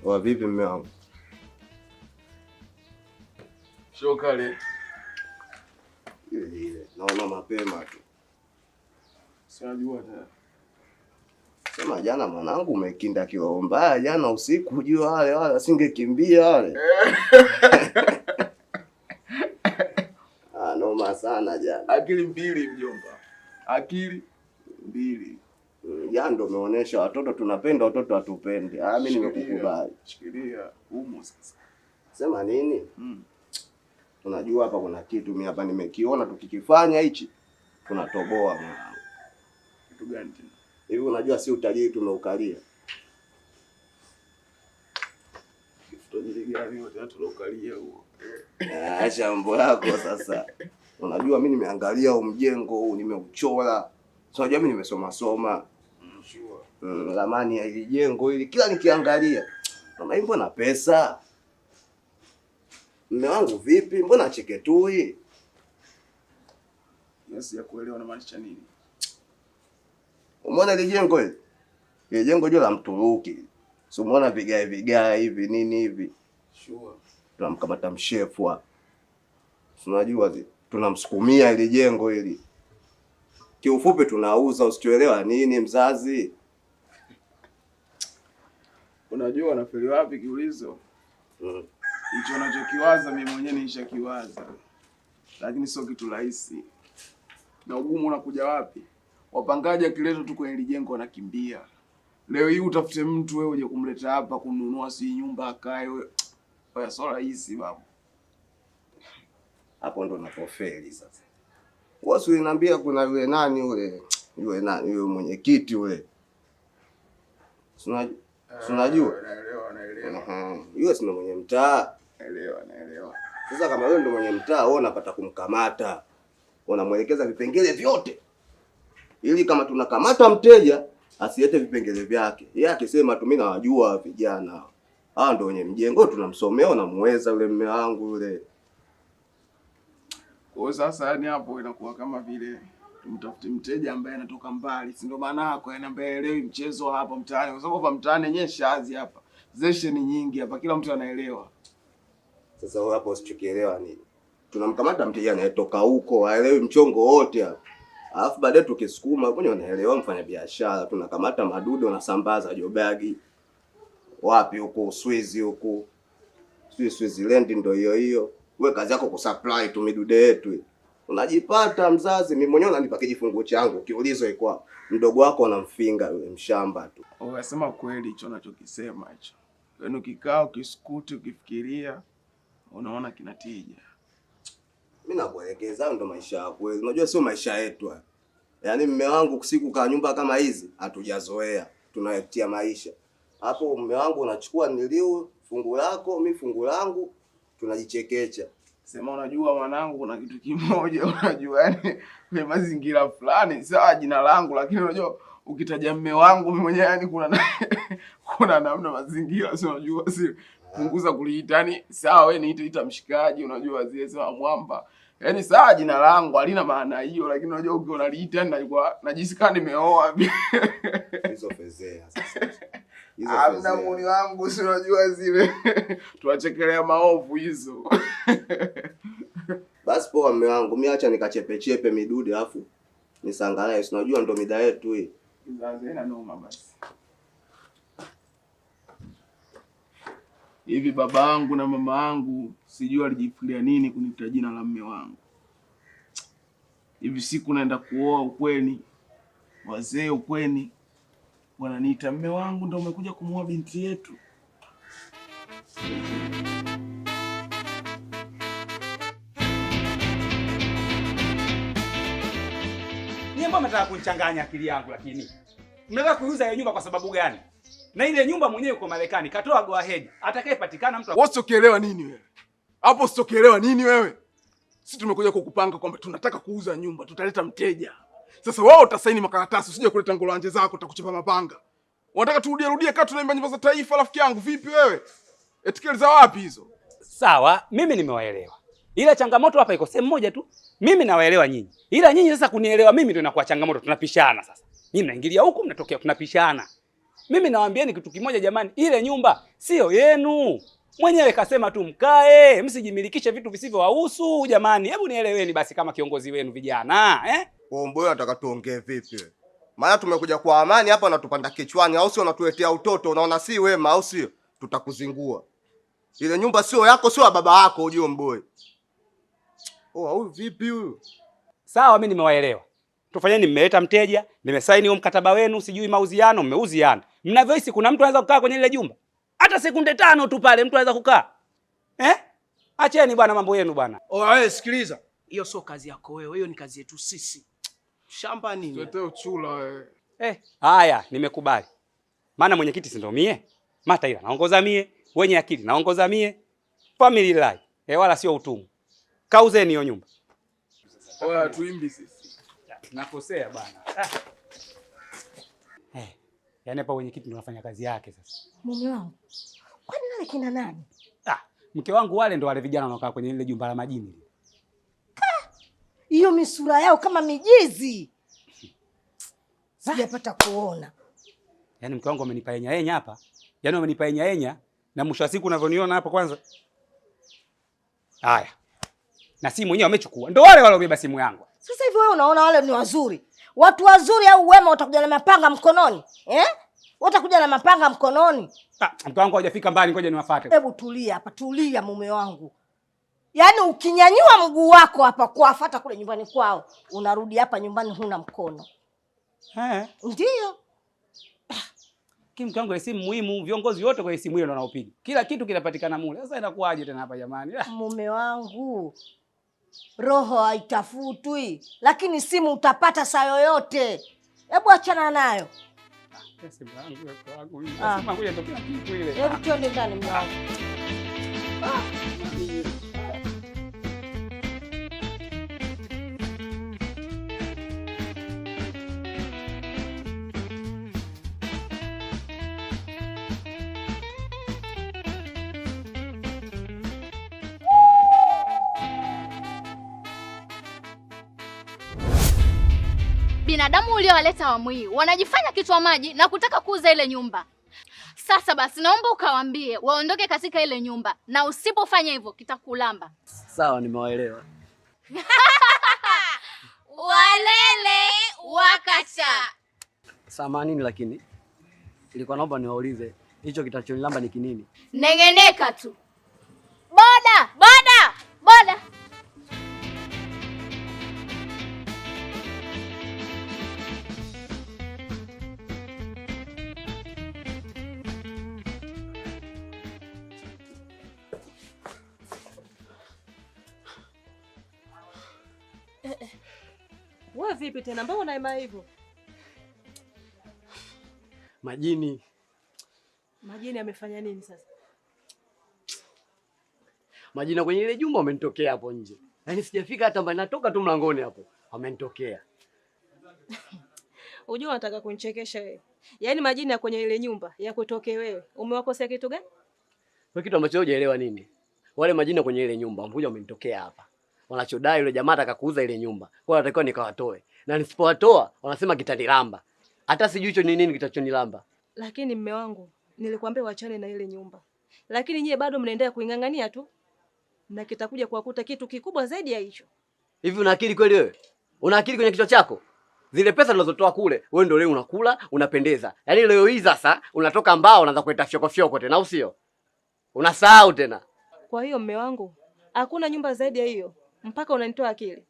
Wa vipi mume wangu? Shokale. Ile. Naona mapema tu. Sijua tena. Sema jana mwanangu umekinda kiroho mbaya jana usiku ujue wale asingekimbia wale. Noma sana jana. Akili mbili mjomba. Akili mbili. Jana ndo umeonesha watoto tunapenda watoto hatupende. Mimi nimekukubali. Shikilia humo sasa. Sema nini? Unajua hapa kuna kitu mimi hapa nimekiona tukikifanya hichi tunatoboa mwanangu. Kitu gani tena? Hivi unajua si utajiri tumeukalia. Utajiri gani wote tunaukalia huo? Acha mambo yako sasa. Unajua mimi nimeangalia huu mjengo huu nimeuchora. So unajua mimi nimesoma. Sure. Ramani ya hili jengo hili kila nikiangalia. Mama hii mbona pesa? Mume wangu vipi? Mbona cheketui? Yes, ya kuelewa na maanisha nini? Umeona ile jengo hili? Ile jengo la Mturuki. So umeona vigae hivi nini hivi? Sure. Tunamkamata mshefu. Unajua tunamsukumia ile jengo hili. Kiufupi tunauza usichoelewa nini mzazi? Unajua nafeli wapi kiulizo? Hicho unachokiwaza mimi mwenyewe nishakiwaza. Lakini sio kitu rahisi. Na ugumu unakuja wapi? Wapangaji akiletwa tu kwenye jengo wanakimbia. Leo hii utafute mtu wewe uje kumleta hapa kununua si nyumba akae wewe. Oya sio rahisi babu. Hapo ndo napofeli sasa. Wewe uliniambia kuna yule nani yule mwenyekiti yule. Unajua? Naelewa. Yule si mwenye mtaa. Naelewa. Sasa kama wewe ndo mwenye mtaa, wewe unapata kumkamata. Unamuelekeza vipengele vyote. Ili kama tunakamata mteja, asilete vipengele vyake. Yeye akisema tu mimi nawajua vijana. Hao ndo wenye mjengo tunamsomea na muweza yule mume wangu yule. Kwa sasa yani hapo inakuwa kama vile tumtafute mteja ambaye anatoka mbali. Si ndio maana yako yani ambaye elewi mchezo hapa mtaani. Kwa sababu hapa mtaani yenyewe shazi hapa. Zeshe ni nyingi hapa kila mtu anaelewa. Sasa wewe hapo usichokielewa nini? Tunamkamata mteja anayetoka huko, haelewi mchongo wote hapa. Alafu baadaye tukisukuma kwenye wanaelewa mfanya biashara, tunakamata madudu wanasambaza jobagi. Wapi huko Uswizi huko. Switzerland ndio hiyo. Wewe kazi yako kusupply tu midude yetu. Unajipata mzazi, mimi mwenyewe unanipa kijifungo changu. Kiulizo iko mdogo wako anamfinga yule mshamba tu. Unasema kweli hicho unachokisema hicho. Yaani ukikaa ukisukuti ukifikiria unaona kinatija. Mimi nakuelekeza ndo maisha yako wewe. Unajua sio maisha yetu haya. Yaani mume wangu siku kaa nyumba kama hizi hatujazoea. Tunayatia maisha. Hapo mume wangu unachukua nilio fungu lako, mimi fungu langu, tunajichekecha. Sema unajua mwanangu kuna kitu kimoja unajua yani ni mazingira fulani sawa jina langu lakini unajua ukitaja mume wangu mimi mwenyewe yani kuna namna mazingira sio unajua si punguza kuliitani sawa wewe niita mshikaji unajua zile sawa mwamba yani sawa jina langu halina maana hiyo lakini unajua ukiona liita nilikuwa najisikia nimeoa hizo fezea sasa. Amna muni wangu si unajua zile tuachekelea maovu hizo. Basi poa mume wangu, mimi acha nikachepechepe midude alafu nisangalae, si unajua ndo mida yetu hii. Kizazi ina noma basi. Hivi babangu na mamaangu sijui alijifikiria nini kuniita jina la mume wangu. Hivi siku naenda kuoa ukweni. Wazee ukweni wananiita mume wangu ndo umekuja kumuoa binti yetu. Mbona mnataka kunichanganya akili yangu lakini? Mnataka kuuza hiyo nyumba kwa sababu gani? Na ile nyumba mwenyewe uko Marekani, katoa go ahead. Atakayepatikana mtu. Wewe usikielewa nini wewe? Hapo usikielewa nini wewe? Sisi tumekuja kukupanga kwamba tunataka kuuza nyumba, tutaleta mteja. Sasa wewe utasaini makaratasi, usije kuleta ngolanje zako utakuchapa mapanga. Unataka turudie kama tunaimba nyimbo za taifa rafiki yangu vipi wewe? Etikeli za wapi hizo? Sawa, mimi nimewaelewa. Ila changamoto hapa iko sehemu moja tu. Mimi nawaelewa nyinyi. Ila nyinyi sasa kunielewa mimi ndio inakuwa changamoto, tunapishana sasa. Nyinyi mnaingilia huku mnatokea tunapishana. Mimi nawaambieni kitu kimoja jamani, ile nyumba sio yenu. Mwenyewe kasema tu mkae, msijimilikishe vitu visivyowahusu jamani. Hebu nieleweni basi kama kiongozi wenu vijana, Omboyo unataka tuongee vipi? Maana tumekuja kwa amani hapa na tupanda kichwani, au sio? Unatuletea utoto, unaona si wema, au sio? Tutakuzingua. Ile nyumba sio yako, sio ya baba yako, ujue Mboyo. Huyu vipi huyu? Sawa, mimi nimewaelewa. Tufanyeni, mmeleta mteja, nimesaini huo mkataba wenu, sijui mauziano, mmeuziana. Mnavyohisi kuna mtu anaweza kukaa kwenye ile jumba? Hata sekunde 5 tu pale mtu anaweza kukaa? Acheni bwana mambo yenu bwana. Wewe sikiliza. Hiyo sio kazi yako wewe, hiyo ni kazi yetu sisi. Shamba nini? Tuletee uchula wewe. Haya, nimekubali. Maana mwenyekiti si ndo mie? Mataila naongoza mie, wenye akili naongoza mie. Family life. Wala sio utumwa. Kauzeni hiyo nyumba. Oya tuimbi sisi. Nakosea bwana. Yaani hapa mwenyekiti ndo anafanya kazi yake sasa. Mume wangu. Kwani wale kina nani? Mke wangu wale ndo wale vijana wanaokaa kwenye ile jumba la majini. Hiyo misura yao kama mijizi. Sijapata kuona. Yaani mke wangu amenipa enya hapa. Yaani amenipa enya na mwisho wa siku unavyoniona hapa kwanza. Haya. Na simu wenyewe wamechukua. Ndio wale waliobeba simu yangu. Sasa hivi wewe unaona wale ni wazuri? Watu wazuri au wema watakuja na mapanga mkononi? Watakuja na mapanga mkononi? Mke wangu hajafika mbali, ngoja niwafuate. Hebu tulia hapa, tulia mume wangu. Yaani ukinyanyua mguu wako hapa kuwafuata kule nyumbani kwao, unarudi hapa nyumbani huna mkono. Ndio. Mke wangu ile simu muhimu, viongozi wote kwa simu hiyo ndio wanaopiga. Kila kitu kinapatikana mule. Sasa inakuaje tena hapa jamani? Mume wangu. Roho haitafutwi, lakini simu utapata saa yoyote. Hebu achana nayo. Simu yangu ngoja ndio kila kitu ile. Hebu twende ndani mume wangu. Binadamu uliowaleta awamu hii wanajifanya kichwa maji na kutaka kuuza ile nyumba. Sasa basi naomba ukawaambie waondoke katika ile nyumba, na usipofanya hivyo kitakulamba. Sawa, nimewaelewa. Walele wakacha. Samanini, lakini nilikuwa naomba niwaulize hicho kitachonilamba ni kinini? Nengeneka tu. Boda, boda, boda. Wewe vipi tena? Mbona unaima hivyo? Majini. Majini amefanya nini sasa? Majini kwenye ile jumba wamenitokea hapo nje. Yaani sijafika hata mbali, natoka tu mlangoni hapo. Wamenitokea. Unajua unataka kunichekesha wewe. Yaani majini ya kwenye ile nyumba ya kutokea wewe. Umewakosea kitu gani? Kwa kitu ambacho hujaelewa nini? Wale majini kwenye ile nyumba wamekuja wamenitokea hapa. Wanachodai yule jamaa ataka kuuza ile nyumba. Kwa hiyo natakiwa nikawatoe. Na nisipowatoa wanasema kitanilamba. Hata sijui hicho ni nini kitachonilamba. Lakini mme wangu, nilikwambia waachane na ile nyumba. Lakini nyie bado mnaendelea kuingangania tu. Na kitakuja kuwakuta kitu kikubwa zaidi ya hicho. Hivi una akili kweli wewe? Una akili kwenye kichwa chako? Zile pesa tunazotoa kule, wewe ndio leo unakula, unapendeza. Yaani leo hii sasa unatoka mbao unaanza kuleta fyoko tena, au sio? Unasahau tena. Kwa hiyo mme wangu, hakuna nyumba zaidi ya hiyo. Mpaka unanitoa akili.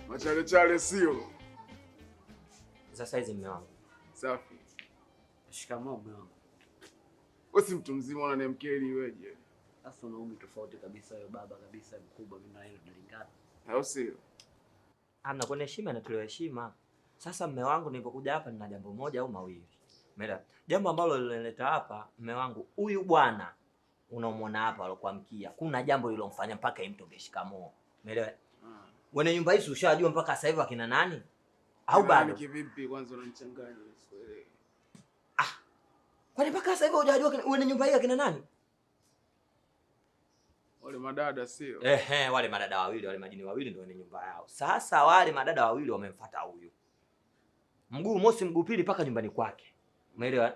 Machale sio. Sasa hizi mume wangu. Safi. Shikamoo mume wangu. Wewe si mtu mzima unanemkeli weje? Sasa una umri tofauti kabisa, wewe baba kabisa mkubwa, mimi na yeye tunalingana. Au sio? Amna kwa heshima na tulio heshima. Sasa mume wangu nilipokuja hapa nina jambo moja au mawili. Umeelewa? Jambo ambalo lilileta hapa mume wangu, huyu bwana unaomwona hapa alokuamkia. Kuna jambo lilomfanya mpaka imtoke shikamoo. Umeelewa? Wewe nyumba hii ushajua mpaka sasa hivi akina nani? Au bado? Kivipi kwanza unanichanganya usielewe. Kwani mpaka sasa hivi hujajua wewe nyumba hii akina nani? Wale madada sio? Wale madada wawili, wale majini wawili ndio wenye nyumba yao. Sasa wale madada wawili wamemfuata huyu. Mguu mosi mguu pili paka nyumbani kwake. Umeelewa?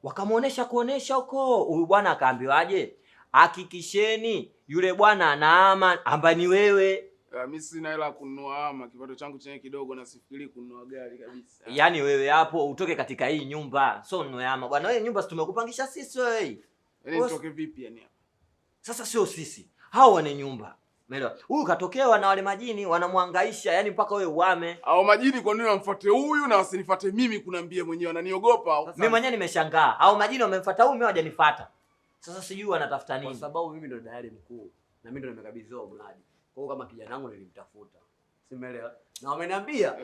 Wakamuonesha huko. Huyu bwana akaambiwaje? Hakikisheni yule bwana anaama ambaye ni wewe. Mimi sina hela kununua ama, kipato changu chenye kidogo na sifikiri kununua gari kabisa. Yaani wewe hapo utoke katika hii nyumba. So ununue ama. Bwana wewe nyumba tumekupangisha sisi wewe. Yaani nitoke vipi yani hapa? Sasa sio sisi. Hao wane nyumba. Umeelewa? Huyu katokewa na wale majini wanamhangaisha, yani mpaka wewe uame. Hao majini kwa nini wamfuate huyu na wasinifuate mimi kunambia mwenyewe wananiogopa? Mimi mwenyewe nimeshangaa. Hao majini wamemfuata huyu, mimi hawajanifuata. Sasa sijui wanatafuta nini. Kwa sababu mimi ndo dayari mkuu na mimi ndo nimekabidhiwa mradi. Kwa hiyo kama kijana wangu nilimtafuta. Simeelewa? Na wameniambia,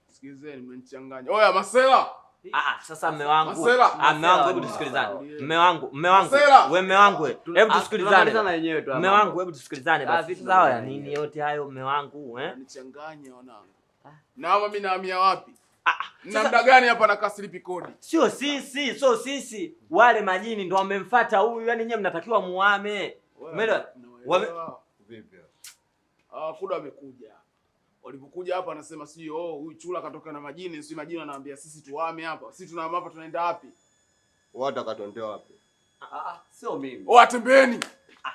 Sikilizeni mmenichanganya. Oya Masela. Sasa mume wangu. Mume wangu hebu tusikilizane. Mume wangu. Wewe mume wangu. Hebu tusikilizane. Mume wangu hebu tusikilizane basi. Sawa ya nini yote hayo mume wangu, Nichanganya wanangu. Na mimi nahamia wapi? Na muda gani hapa na kaslipi kodi? Sio sisi. Wale majini ndo wamemfuata huyu. Yaani nyewe mnatakiwa muame. Umeelewa? Vipi? Kuda wamekuja. Walipokuja hapa anasema sijui huyu chula katoka na majini, sijui majini anaambia sisi tuame hapa. Sisi tunahama hapa tunaenda wapi? Wata katondea wapi? Sio mimi. Tembeeni.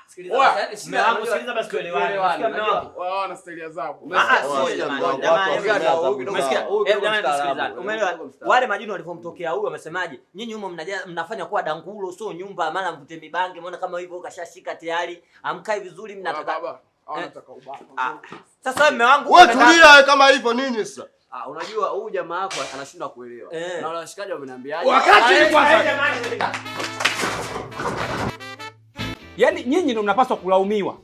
Sikiliza basi tuelewane. Wao na staili adhabu. Umeelewa? Wale majini walipomtokea huyu wamesemaje? Nyinyi humo mnafanya kuwa dangulo, sio nyumba, maana mvute mibange, umeona kama hivyo kashashika tayari, amkai vizuri mnataka. Anataka ubaka. Sasa mume wangu wewe tulia kama hivyo nini sasa? Unajua huyu jamaa wako anashindwa kuelewa. Na wale washikaji wameniambiaje? Wakati ni kwanza. Yaani nyinyi ndio mnapaswa kulaumiwa.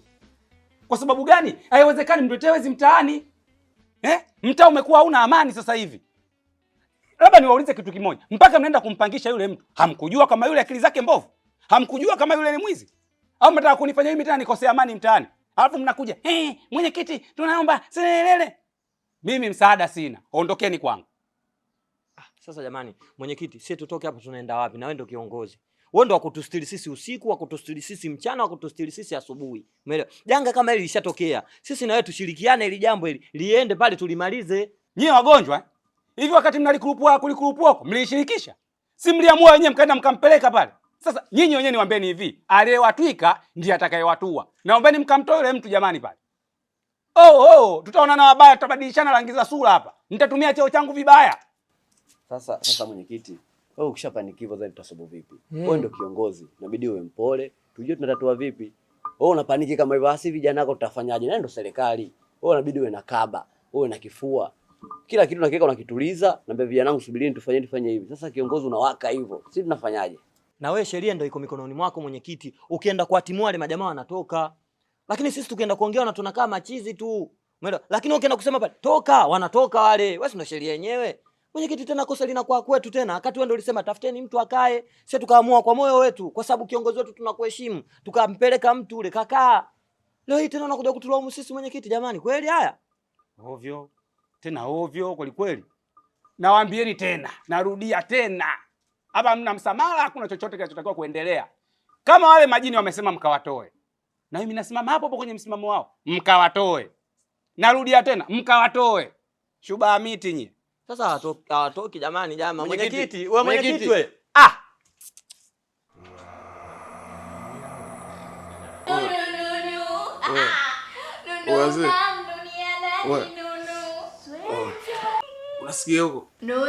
Kwa sababu gani? Haiwezekani mtuletee wezi mtaani. Mtaa umekuwa hauna amani sasa hivi. Labda niwaulize kitu kimoja. Mpaka mnaenda kumpangisha yule mtu. Hamkujua kama yule akili zake mbovu? Hamkujua kama yule ni mwizi? Au mnataka kunifanya mimi tena nikosea amani mtaani? Alafu mnakuja, mwenyekiti tunaomba selele. Mimi msaada sina. Ondokeni kwangu. Sasa jamani, mwenyekiti, sisi tutoke hapa tunaenda wapi? Na wewe ndio kiongozi. Wewe ndio wakutustiri sisi usiku, wakutustiri sisi mchana, wakutustiri sisi asubuhi. Umeelewa? Janga kama hili lishatokea. Sisi na wewe tushirikiane ili jambo hili liende pale tulimalize. Nyie wagonjwa hivi wakati mnalikurupua huko, mlishirikisha? Si mliamua wenyewe mkaenda mkampeleka pale? Sasa nyinyi wenyewe niwaambieni hivi, aliyewatwika ndiye atakayewatua. Naombeni mkamtoe yule mtu jamani pale. Tutaonana wabaya, tutabadilishana rangi za sura hapa. Nitatumia cheo changu vibaya. Sasa mwenyekiti, wewe ukishapanikiwa zaidi tutasobo vipi? Wewe ndio kiongozi, inabidi uwe mpole, tujue tunatatua vipi. Wewe unapaniki kama hivyo, asi vijana wako tutafanyaje? Na ndio serikali. Wewe inabidi uwe na kaba, uwe na kifua. Kila kitu unakiweka unakituliza, naambia vijana wangu subirini tufanye hivi. Sasa kiongozi unawaka hivyo. Sisi tunafanyaje? Na wewe sheria ndio iko mikononi mwako mwenyekiti. Ukienda kuwatimua wale majamaa wanatoka. Lakini sisi tukienda kuongea na tunakaa machizi tu. Umeelewa? Lakini ukienda kusema pale toka, wanatoka wale. Wewe ndio sheria yenyewe. Mwenyekiti tena kosa linakuwa kwetu tena. Wakati wewe ndio ulisema tafuteni mtu akae. Sisi tukaamua kwa moyo wetu kwa sababu kiongozi wetu tunakuheshimu. Tukampeleka mtu ule kakaa. Leo hii tena unakuja kutulaumu sisi mwenyekiti jamani. Kweli haya? Ovyo. Tena ovyo kweli. Nawaambieni tena, narudia tena. Hapa mna msamaha, hakuna chochote kinachotakiwa kuendelea. Kama wale majini wamesema mkawatoe. Na mimi nasimama hapo kwenye msimamo wao. Mkawatoe. Narudia tena, mkawatoe. Shuba miti nyie. Sasa hawatoki jamani jamaa. Mwenyekiti, wewe mwenyekiti wewe. Unasikia huko? No.